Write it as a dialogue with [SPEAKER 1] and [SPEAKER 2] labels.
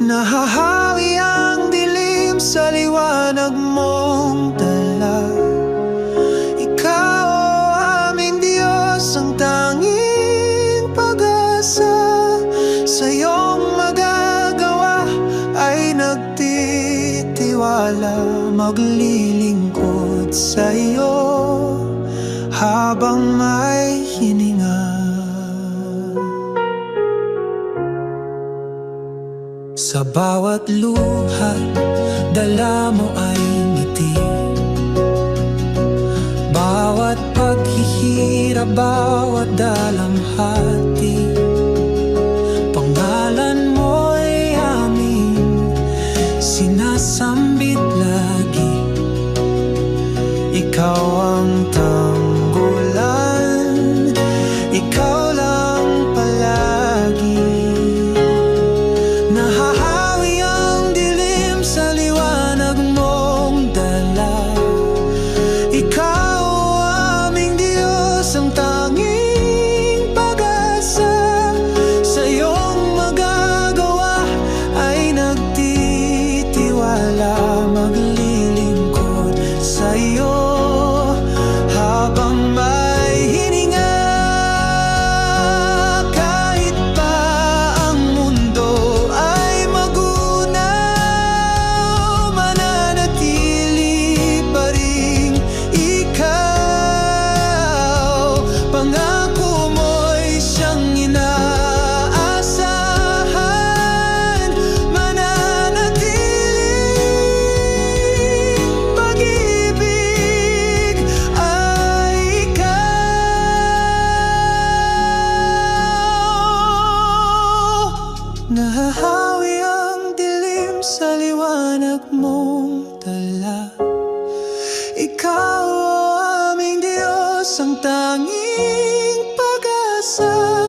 [SPEAKER 1] Nahahawi ang dilim sa liwanag mong dala. Ikaw, o aming Diyos, ang tanging pag-asa. Sa iyong magagawa ay nagtitiwala, maglilingkod sa iyo habang may hininga. Sa bawat luha, dala mo ay ngiti. Bawat paghihirap, bawat dalamhati, pangalan mo'y aming sinasambit lagi. Ikaw ang tanggulan, ikaw lang palagi. Nahahawi ang dilim sa liwanag mong dala. Ikaw, o aming Diyos, ang tanging pag-asa. Sa iyong magagawa ay nagtitiwala, maglilingkod sa iyo habang may hininga. Kahit pa ang mundo ay magunaw, mananatili pa rin ikaw. Pangako mo'y siyang inaasahan, mananatiling pag-ibig ay ikaw. Nahahawi ang dilim sa liwanag mong dala. Ikaw, o aming Diyos, ang tanging